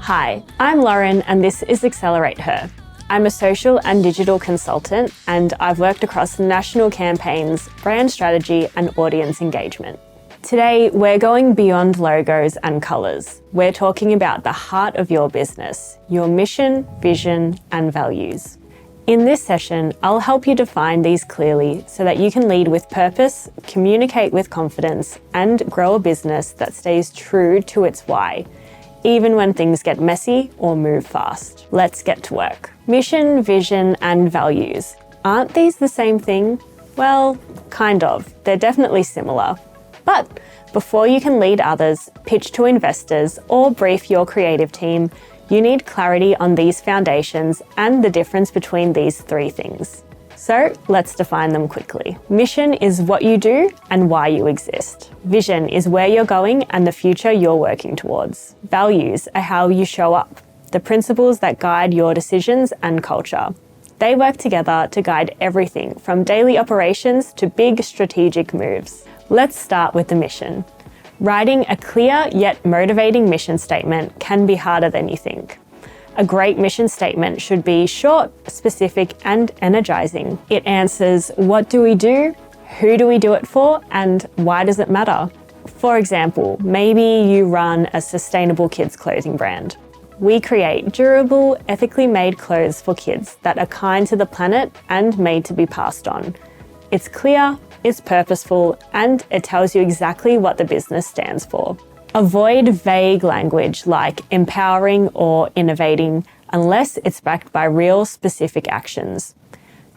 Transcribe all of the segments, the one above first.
Hi, I'm Lauren and this is Accelerate Her. I'm a social and digital consultant and I've worked across national campaigns, brand strategy and audience engagement. Today, we're going beyond logos and colours. We're talking about the heart of your business, your mission, vision and values. In this session, I'll help you define these clearly so that you can lead with purpose, communicate with confidence and grow a business that stays true to its why, even when things get messy or move fast. Let's get to work. Mission, vision, and values. Aren't these the same thing? Well, kind of. They're definitely similar. But before you can lead others, pitch to investors, or brief your creative team, you need clarity on these foundations and the difference between these three things. So let's define them quickly. Mission is what you do and why you exist. Vision is where you're going and the future you're working towards. Values are how you show up, the principles that guide your decisions and culture. They work together to guide everything from daily operations to big strategic moves. Let's start with the mission. Writing a clear yet motivating mission statement can be harder than you think. A great mission statement should be short, specific, and energizing. It answers what do we do, who do we do it for, and why does it matter? For example, maybe you run a sustainable kids clothing brand. We create durable, ethically made clothes for kids that are kind to the planet and made to be passed on. It's clear, it's purposeful, and it tells you exactly what the business stands for. Avoid vague language like empowering or innovating unless it's backed by real specific actions.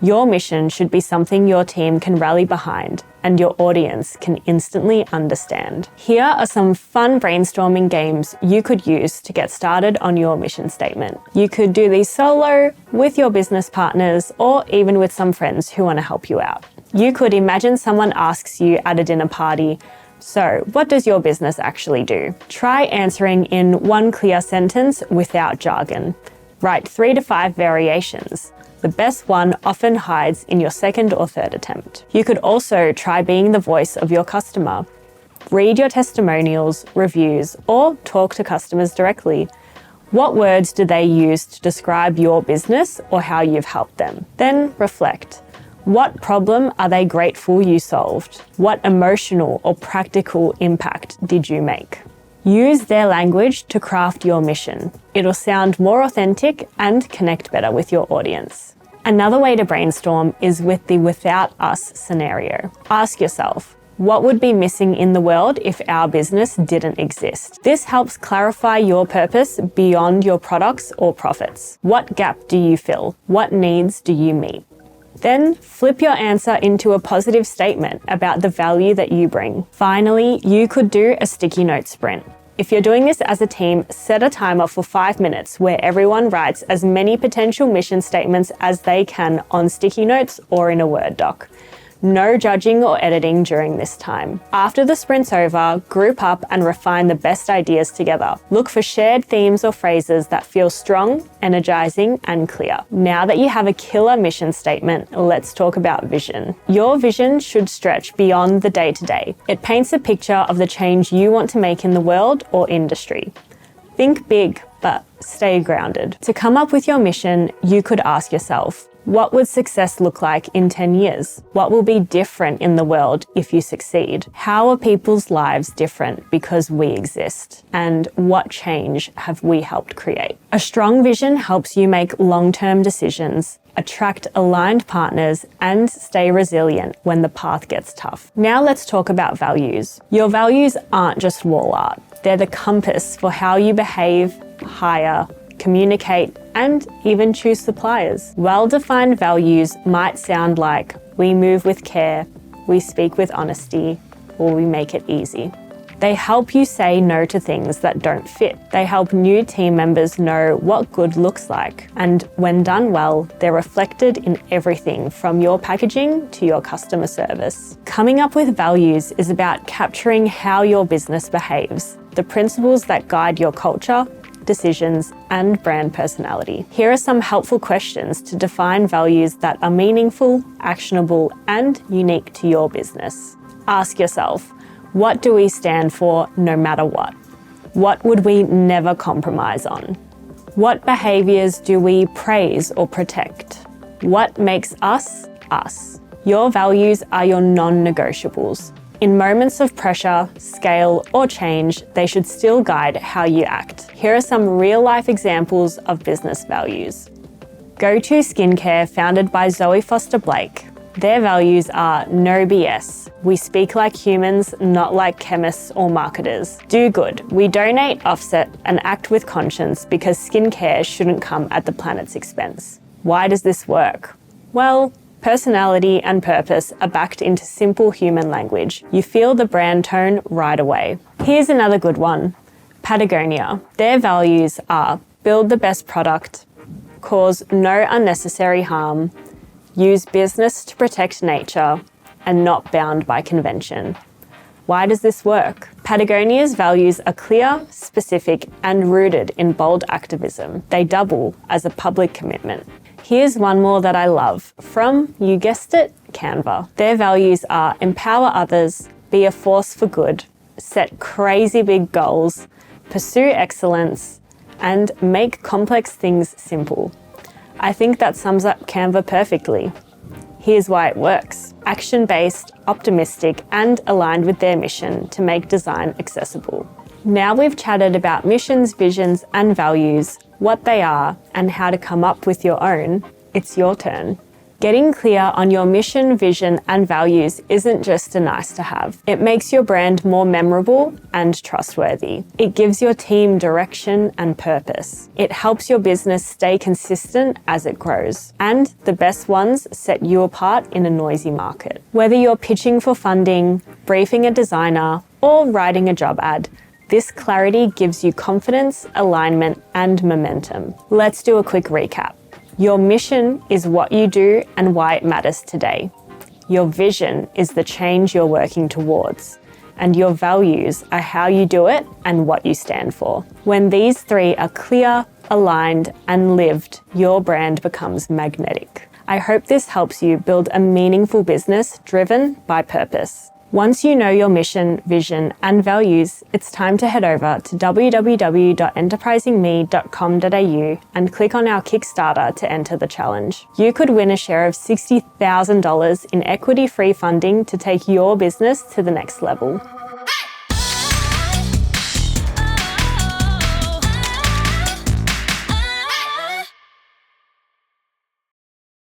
Your mission should be something your team can rally behind and your audience can instantly understand. Here are some fun brainstorming games you could use to get started on your mission statement. You could do these solo, with your business partners, or even with some friends who want to help you out. You could imagine someone asks you at a dinner party, "So, what does your business actually do?" Try answering in one clear sentence without jargon. Write 3 to 5 variations. The best one often hides in your second or third attempt. You could also try being the voice of your customer. Read your testimonials, reviews, or talk to customers directly. What words do they use to describe your business or how you've helped them? Then reflect. What problem are they grateful you solved? What emotional or practical impact did you make? Use their language to craft your mission. It'll sound more authentic and connect better with your audience. Another way to brainstorm is with the without us scenario. Ask yourself, what would be missing in the world if our business didn't exist? This helps clarify your purpose beyond your products or profits. What gap do you fill? What needs do you meet? Then flip your answer into a positive statement about the value that you bring. Finally, you could do a sticky note sprint. If you're doing this as a team, set a timer for 5 minutes where everyone writes as many potential mission statements as they can on sticky notes or in a Word doc. No judging or editing during this time. After the sprint's over, group up and refine the best ideas together. Look for shared themes or phrases that feel strong, energizing, and clear. Now that you have a killer mission statement, let's talk about vision. Your vision should stretch beyond the day-to-day. It paints a picture of the change you want to make in the world or industry. Think big, but stay grounded. To come up with your mission, you could ask yourself, what would success look like in 10 years? What will be different in the world if you succeed? How are people's lives different because we exist? And what change have we helped create? A strong vision helps you make long-term decisions, attract aligned partners, and stay resilient when the path gets tough. Now let's talk about values. Your values aren't just wall art. They're the compass for how you behave, hire, communicate, and even choose suppliers. Well-defined values might sound like we move with care, we speak with honesty, or we make it easy. They help you say no to things that don't fit. They help new team members know what good looks like. And when done well, they're reflected in everything from your packaging to your customer service. Coming up with values is about capturing how your business behaves, the principles that guide your culture, decisions, and brand personality. Here are some helpful questions to define values that are meaningful, actionable, and unique to your business. Ask yourself, what do we stand for no matter what? What would we never compromise on? What behaviours do we praise or protect? What makes us, us? Your values are your non-negotiables. In moments of pressure, scale, or change, they should still guide how you act. Here are some real-life examples of business values. Go-To Skincare, founded by Zoe Foster Blake. Their values are no BS. We speak like humans, not like chemists or marketers. Do good. We donate, offset, and act with conscience because skincare shouldn't come at the planet's expense. Why does this work? Well, personality and purpose are backed into simple human language. You feel the brand tone right away. Here's another good one. Patagonia. Their values are build the best product, cause no unnecessary harm, use business to protect nature, and not bound by convention. Why does this work? Patagonia's values are clear, specific, and rooted in bold activism. They double as a public commitment. Here's one more that I love from, you guessed it, Canva. Their values are empower others, be a force for good, set crazy big goals, pursue excellence, and make complex things simple. I think that sums up Canva perfectly. Here's why it works. Action-based, optimistic, and aligned with their mission to make design accessible. Now we've chatted about missions, visions, and values, what they are, and how to come up with your own. It's your turn. Getting clear on your mission, vision, and values isn't just a nice to have. It makes your brand more memorable and trustworthy. It gives your team direction and purpose. It helps your business stay consistent as it grows. And the best ones set you apart in a noisy market. Whether you're pitching for funding, briefing a designer, or writing a job ad, this clarity gives you confidence, alignment, and momentum. Let's do a quick recap. Your mission is what you do and why it matters today. Your vision is the change you're working towards. And your values are how you do it and what you stand for. When these three are clear, aligned, and lived, your brand becomes magnetic. I hope this helps you build a meaningful business driven by purpose. Once you know your mission, vision, and values, it's time to head over to www.enterprisingme.com.au and click on our Kickstarter to enter the challenge. You could win a share of $60,000 in equity-free funding to take your business to the next level.